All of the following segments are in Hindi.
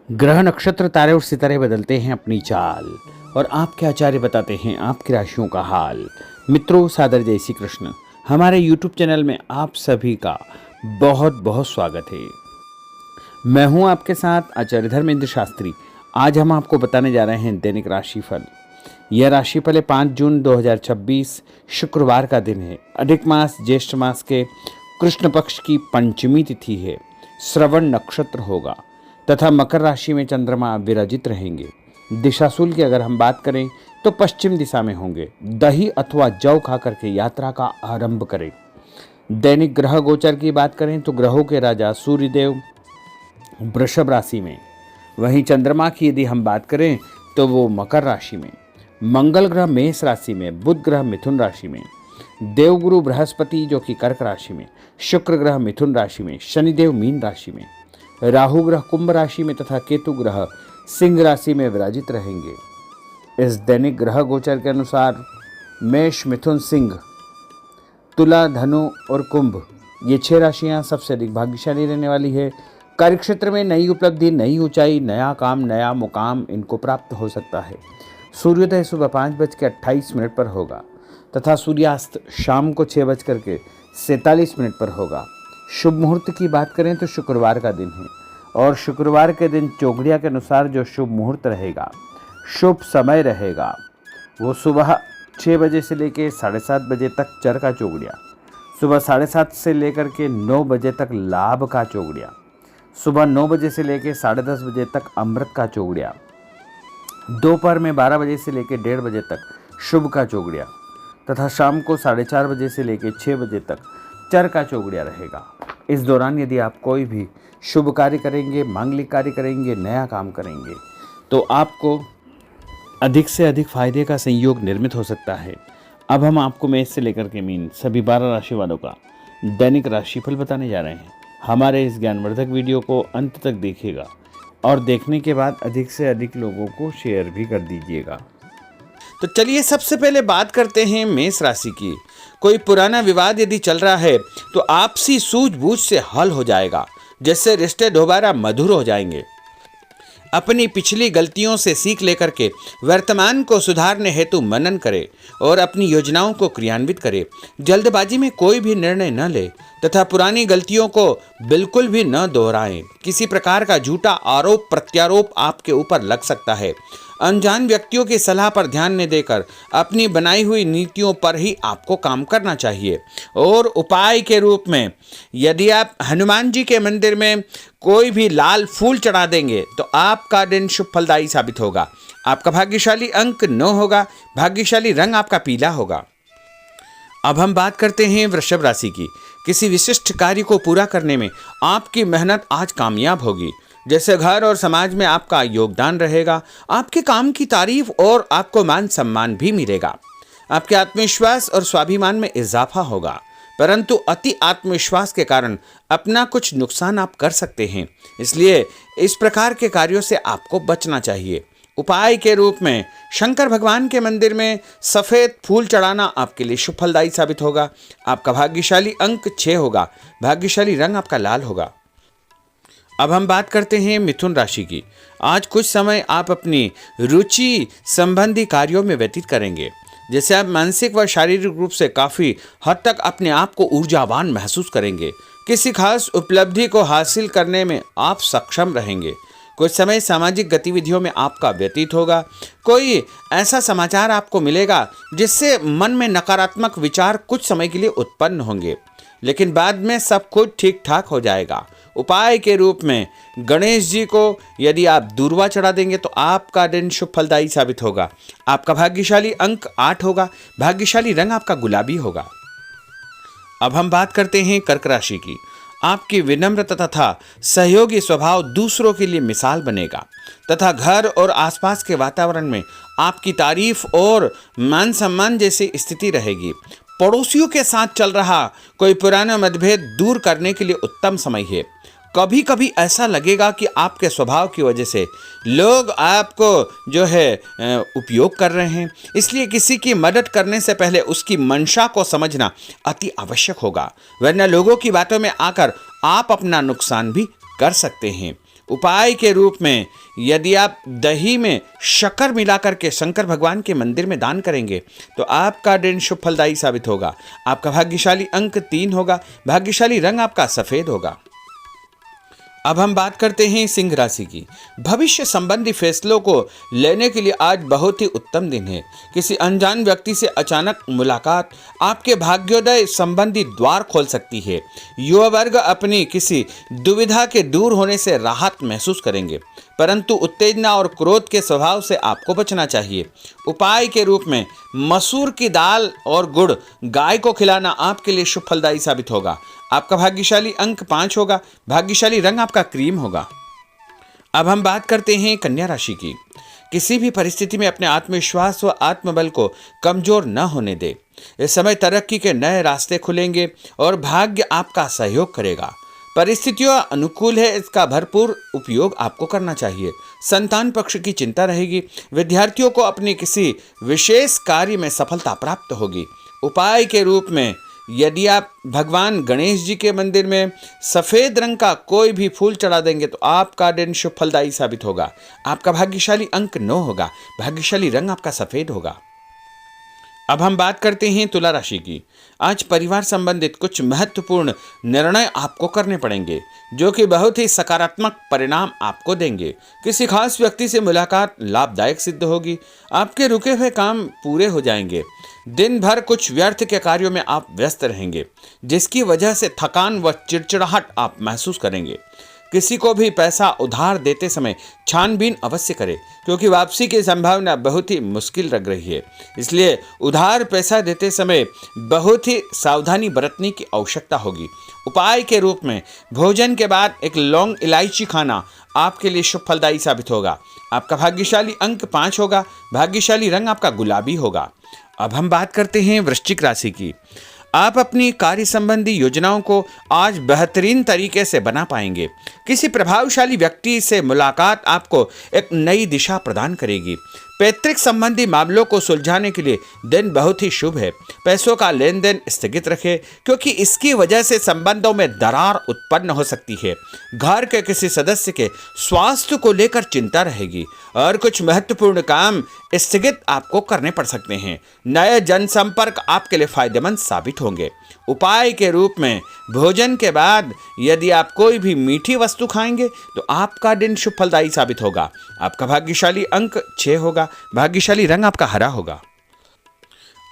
ग्रह नक्षत्र तारे और सितारे बदलते हैं अपनी चाल और आपके आचार्य बताते हैं आपकी राशियों का हाल। मित्रों, सादर जय श्री कृष्ण। हमारे YouTube चैनल में आप सभी का बहुत बहुत स्वागत है। मैं हूं आपके साथ आचार्य धर्मेंद्र शास्त्री। आज हम आपको बताने जा रहे हैं दैनिक राशिफल। यह राशिफल है 5 जून 2026 शुक्रवार का दिन है। अधिक मास ज्येष्ठ मास के कृष्ण पक्ष की पंचमी तिथि है। श्रवण नक्षत्र होगा तथा मकर राशि में चंद्रमा विराजित रहेंगे। दिशाशूल की अगर हम बात करें तो पश्चिम दिशा में होंगे। दही अथवा जौ खा करके यात्रा का आरंभ करें। दैनिक ग्रह गोचर की बात करें तो ग्रहों के राजा सूर्यदेव वृषभ राशि में, वहीं चंद्रमा की यदि हम बात करें तो वो मकर राशि में, मंगल ग्रह मेष राशि में, बुध ग्रह मिथुन राशि में, देवगुरु बृहस्पति जो कि कर्क राशि में, शुक्र ग्रह मिथुन राशि में, शनिदेव मीन राशि में, राहु ग्रह कुंभ राशि में तथा केतु ग्रह सिंह राशि में विराजित रहेंगे। इस दैनिक ग्रह गोचर के अनुसार मेष, मिथुन, सिंह, तुला, धनु और कुंभ ये 6 राशियां सबसे अधिक भाग्यशाली रहने वाली है। कार्यक्षेत्र में नई उपलब्धि, नई ऊंचाई, नया काम, नया मुकाम इनको प्राप्त हो सकता है। सूर्योदय सुबह 5:28 पर होगा तथा सूर्यास्त शाम को 6:47 पर होगा। शुभ मुहूर्त की बात करें तो शुक्रवार का दिन है और शुक्रवार के दिन चौघड़िया के अनुसार जो शुभ मुहूर्त रहेगा, शुभ समय रहेगा, वो सुबह 6 बजे से लेकर 7:30 बजे तक चर का चौघड़िया, सुबह 7:30 से लेकर के 9 बजे तक लाभ का चौघड़िया, सुबह 9 बजे से लेकर 10:30 बजे तक अमृत का चौघड़िया, दोपहर में 12 बजे से लेकर 1:30 बजे तक शुभ का चौघड़िया तथा शाम को 4:30 बजे से लेकर 6 बजे तक चर का चौघड़िया रहेगा। इस दौरान यदि आप कोई भी शुभ कार्य करेंगे, मांगलिक कार्य करेंगे, नया काम करेंगे तो आपको अधिक से अधिक फायदे का संयोग निर्मित हो सकता है। अब हम आपको मेष से लेकर के मीन सभी 12 राशि वालों का दैनिक राशिफल बताने जा रहे हैं। हमारे इस ज्ञानवर्धक वीडियो को अंत तक देखिएगा और देखने के बाद अधिक से अधिक लोगों को शेयर भी कर दीजिएगा। तो चलिए सबसे पहले बात करते हैं मेष राशि की। कोई पुराना विवाद यदि चल रहा है तो आपसी सूझबूझ से हल हो जाएगा, जिससे रिश्ते दोबारा मधुर हो जाएंगे। अपनी पिछली गलतियों से सीख लेकर के वर्तमान को सुधारने हेतु मनन करें और अपनी योजनाओं को क्रियान्वित करें। जल्दबाजी में कोई भी निर्णय न ले तथा पुरानी गलतियों को बिल्कुल भी न दोहराएं। किसी प्रकार का झूठा आरोप प्रत्यारोप आपके ऊपर लग सकता है। अनजान व्यक्तियों की सलाह पर ध्यान न देकर अपनी बनाई हुई नीतियों पर ही आपको काम करना चाहिए। और उपाय के रूप में यदि आप हनुमान जी के मंदिर में कोई भी लाल फूल चढ़ा देंगे तो आपका दिन शुभ फलदायी साबित होगा। आपका भाग्यशाली अंक 9 होगा। भाग्यशाली रंग आपका पीला होगा। अब हम बात करते हैं वृषभ राशि की। किसी विशिष्ट कार्य को पूरा करने में आपकी मेहनत आज कामयाब होगी। जैसे घर और समाज में आपका योगदान रहेगा। आपके काम की तारीफ और आपको मान सम्मान भी मिलेगा। आपके आत्मविश्वास और स्वाभिमान में इजाफा होगा, परंतु अति आत्मविश्वास के कारण अपना कुछ नुकसान आप कर सकते हैं। इसलिए इस प्रकार के कार्यों से आपको बचना चाहिए। उपाय के रूप में शंकर भगवान के मंदिर में सफ़ेद फूल चढ़ाना आपके लिए शुभ फलदायी साबित होगा। आपका भाग्यशाली अंक 6 होगा। भाग्यशाली रंग आपका लाल होगा। अब हम बात करते हैं मिथुन राशि की। आज कुछ समय आप अपनी रुचि संबंधी कार्यों में व्यतीत करेंगे, जैसे आप मानसिक व शारीरिक रूप से काफ़ी हद तक अपने आप को ऊर्जावान महसूस करेंगे। किसी खास उपलब्धि को हासिल करने में आप सक्षम रहेंगे। कुछ समय सामाजिक गतिविधियों में आपका व्यतीत होगा। कोई ऐसा समाचार आपको मिलेगा जिससे मन में नकारात्मक विचार कुछ समय के लिए उत्पन्न होंगे, लेकिन बाद में सब कुछ ठीक ठाक हो जाएगा। उपाय के रूप में गणेश जी को यदि आप दूर्वा चढ़ा देंगे तो आपका दिन शुभ फलदायी साबित होगा। आपका भाग्यशाली अंक 8 होगा। भाग्यशाली रंग आपका गुलाबी होगा। अब हम बात करते हैं कर्क राशि की। आपकी विनम्रता तथा सहयोगी स्वभाव दूसरों के लिए मिसाल बनेगा तथा घर और आसपास के वातावरण में आपकी तारीफ और मान सम्मान जैसी स्थिति रहेगी। पड़ोसियों के साथ चल रहा कोई पुराना मतभेद दूर करने के लिए उत्तम समय है। कभी कभी ऐसा लगेगा कि आपके स्वभाव की वजह से लोग आपको जो है उपयोग कर रहे हैं, इसलिए किसी की मदद करने से पहले उसकी मंशा को समझना अति आवश्यक होगा, वरना लोगों की बातों में आकर आप अपना नुकसान भी कर सकते हैं। उपाय के रूप में यदि आप दही में शक्कर मिलाकर के शंकर भगवान के मंदिर में दान करेंगे तो आपका दिन शुभ फलदायी साबित होगा। आपका भाग्यशाली अंक 3 होगा। भाग्यशाली रंग आपका सफेद होगा। अब हम बात करते हैं सिंह राशि की। भविष्य संबंधी फैसलों को लेने के लिए आज बहुत ही उत्तम दिन है। किसी अनजान व्यक्ति से अचानक मुलाकात आपके भाग्योदय संबंधी द्वार खोल सकती है। युवा वर्ग अपनी किसी दुविधा के दूर होने से राहत महसूस करेंगे, परंतु उत्तेजना और क्रोध के स्वभाव से आपको बचना चाहिए। उपाय के रूप में मसूर की दाल और गुड़ गाय को खिलाना आपके लिए शुभ फलदायी साबित होगा। आपका भाग्यशाली अंक 5 होगा। भाग्यशाली रंग आपका क्रीम होगा। अब हम बात करते हैं कन्या राशि की। किसी भी परिस्थिति में अपने आत्मविश्वास व आत्मबल को कमजोर न होने दे। इस समय तरक्की के नए रास्ते खुलेंगे और भाग्य आपका सहयोग करेगा। परिस्थितियां अनुकूल है, इसका भरपूर उपयोग आपको करना चाहिए। संतान पक्ष की चिंता रहेगी। विद्यार्थियों को अपने किसी विशेष कार्य में सफलता प्राप्त होगी। उपाय के रूप में यदि आप भगवान गणेश जी के मंदिर में सफेद रंग का कोई भी फूल चढ़ा देंगे तो आपका दिन शुभ फलदायी साबित होगा। आपका भाग्यशाली अंक 9 होगा। भाग्यशाली रंग आपका सफेद होगा। अब हम बात करते हैं तुला राशि की। आज परिवार संबंधित कुछ महत्वपूर्ण निर्णय आपको करने पड़ेंगे जो कि बहुत ही सकारात्मक परिणाम आपको देंगे। किसी खास व्यक्ति से मुलाकात लाभदायक सिद्ध होगी। आपके रुके हुए काम पूरे हो जाएंगे। दिन भर कुछ व्यर्थ के कार्यों में आप व्यस्त रहेंगे, जिसकी वजह से थकान व चिड़चिड़ाहट आप महसूस करेंगे। किसी को भी पैसा उधार देते समय छानबीन अवश्य करें, क्योंकि वापसी की संभावना बहुत ही मुश्किल लग रही है। इसलिए उधार पैसा देते समय बहुत ही सावधानी बरतने की आवश्यकता होगी। उपाय के रूप में भोजन के बाद एक लौंग इलायची खाना आपके लिए शुभ फलदायी साबित होगा। आपका भाग्यशाली अंक 5 होगा। भाग्यशाली रंग आपका गुलाबी होगा। अब हम बात करते हैं वृश्चिक राशि की। आप अपनी कार्य संबंधी योजनाओं को आज बेहतरीन तरीके से बना पाएंगे। किसी प्रभावशाली व्यक्ति से मुलाकात आपको एक नई दिशा प्रदान करेगी। पैतृक संबंधी मामलों को सुलझाने के लिए दिन बहुत ही शुभ है। पैसों का लेन देन स्थगित रखें, क्योंकि इसकी वजह से संबंधों में दरार उत्पन्न हो सकती है। घर के किसी सदस्य के स्वास्थ्य को लेकर चिंता रहेगी और कुछ महत्वपूर्ण काम स्थगित आपको करने पड़ सकते हैं। नए जनसंपर्क आपके लिए फायदेमंद साबित होंगे। उपाय के रूप में भोजन के बाद यदि आप कोई भी मीठी वस्तु खाएंगे तो आपका दिन शुभ फलदायी साबित होगा। आपका भाग्यशाली अंक 6 होगा। भाग्यशाली रंग आपका हरा होगा।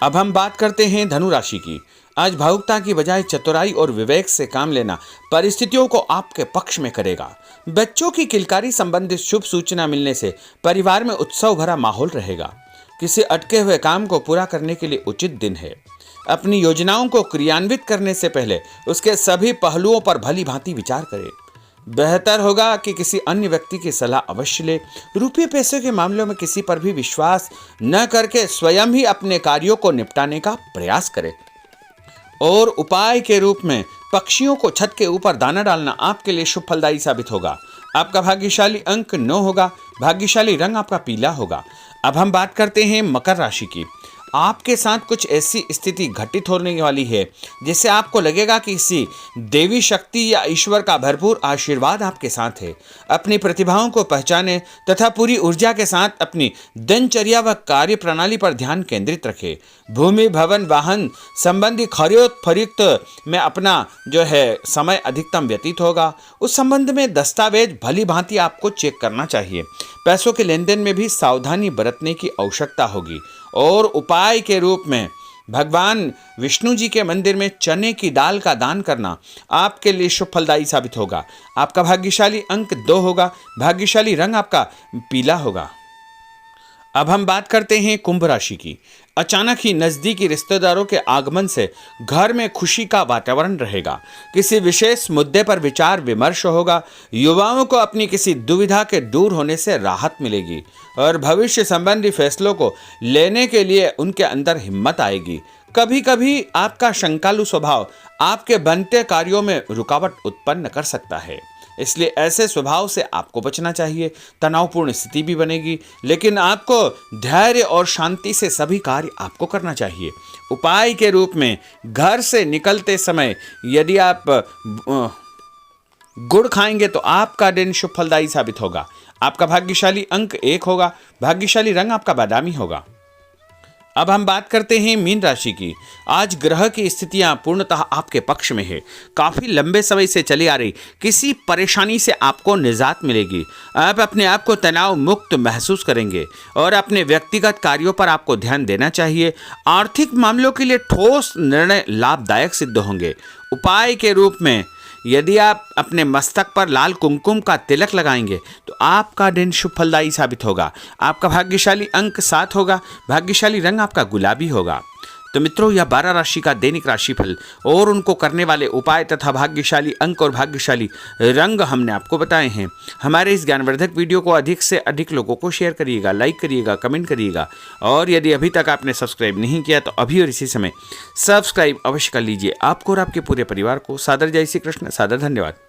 अब हम बात करते हैं धनु राशि की। आज भावुकता की बजाय चतुराई और विवेक से काम लेना परिस्थितियों को आपके पक्ष में करेगा। बच्चों की किलकारी संबंधित शुभ सूचना मिलने से परिवार में उत्सव भरा माहौल रहेगा। किसी अटके हुए काम को पूरा करने के लिए उचित दिन है। अपनी योजनाओं को क्रियान्वित करने से पहले उसके सभी पहलुओं पर भली भांति विचार करें। बेहतर होगा कि किसी अन्य व्यक्ति की सलाह अवश्य ले। रुपये पैसे के मामलों में किसी पर भी विश्वास न करके स्वयं ही अपने कार्यों को निपटाने का प्रयास करें। और उपाय के रूप में पक्षियों को छत के ऊपर दाना डालना आपके लिए शुभ फलदायी साबित होगा। आपका भाग्यशाली अंक 9 होगा। भाग्यशाली रंग आपका पीला होगा। अब हम बात करते हैं मकर राशि की। आपके साथ कुछ ऐसी स्थिति घटित होने वाली है जिससे आपको लगेगा कि किसी देवी शक्ति या ईश्वर का भरपूर आशीर्वाद आपके साथ है। अपनी प्रतिभाओं को पहचानें तथा पूरी ऊर्जा के साथ अपनी दिनचर्या व कार्य प्रणाली पर ध्यान केंद्रित रखें। भूमि भवन वाहन संबंधी खरीद फरोख्त में अपना समय अधिकतम व्यतीत होगा। उस संबंध में दस्तावेज भली भांति आपको चेक करना चाहिए। पैसों के लेन देन में भी सावधानी बरतने की आवश्यकता होगी। और उपाय के रूप में भगवान विष्णु जी के मंदिर में चने की दाल का दान करना आपके लिए शुभ फलदायी साबित होगा। आपका भाग्यशाली अंक 2 होगा। भाग्यशाली रंग आपका पीला होगा। अब हम बात करते हैं कुंभ राशि की। अचानक ही नजदीकी रिश्तेदारों के आगमन से घर में खुशी का वातावरण रहेगा। किसी विशेष मुद्दे पर विचार विमर्श होगा। युवाओं को अपनी किसी दुविधा के दूर होने से राहत मिलेगी और भविष्य संबंधी फैसलों को लेने के लिए उनके अंदर हिम्मत आएगी। कभी कभी आपका शंकालु स्वभाव आपके बनते कार्यों में रुकावट उत्पन्न कर सकता है, इसलिए ऐसे स्वभाव से आपको बचना चाहिए। तनावपूर्ण स्थिति भी बनेगी, लेकिन आपको धैर्य और शांति से सभी कार्य आपको करना चाहिए। उपाय के रूप में घर से निकलते समय यदि आप गुड़ खाएंगे तो आपका दिन शुभ फलदायी साबित होगा। आपका भाग्यशाली अंक 1 होगा। भाग्यशाली रंग आपका बादामी होगा। अब हम बात करते हैं मीन राशि की। आज ग्रह की स्थितियां पूर्णतः आपके पक्ष में है। काफी लंबे समय से चली आ रही किसी परेशानी से आपको निजात मिलेगी। आप अपने आप को तनाव मुक्त महसूस करेंगे और अपने व्यक्तिगत कार्यों पर आपको ध्यान देना चाहिए। आर्थिक मामलों के लिए ठोस निर्णय लाभदायक सिद्ध होंगे। उपाय के रूप में यदि आप अपने मस्तक पर लाल कुमकुम का तिलक लगाएंगे तो आपका दिन शुभ फलदायी साबित होगा। आपका भाग्यशाली अंक 7 होगा। भाग्यशाली रंग आपका गुलाबी होगा। तो मित्रों, यह 12 राशि का दैनिक राशिफल और उनको करने वाले उपाय तथा भाग्यशाली अंक और भाग्यशाली रंग हमने आपको बताए हैं। हमारे इस ज्ञानवर्धक वीडियो को अधिक से अधिक लोगों को शेयर करिएगा, लाइक करिएगा, कमेंट करिएगा और यदि अभी तक आपने सब्सक्राइब नहीं किया तो अभी और इसी समय सब्सक्राइब अवश्य कर लीजिए। आपको और आपके पूरे परिवार को सादर जय श्री कृष्ण, सादर धन्यवाद।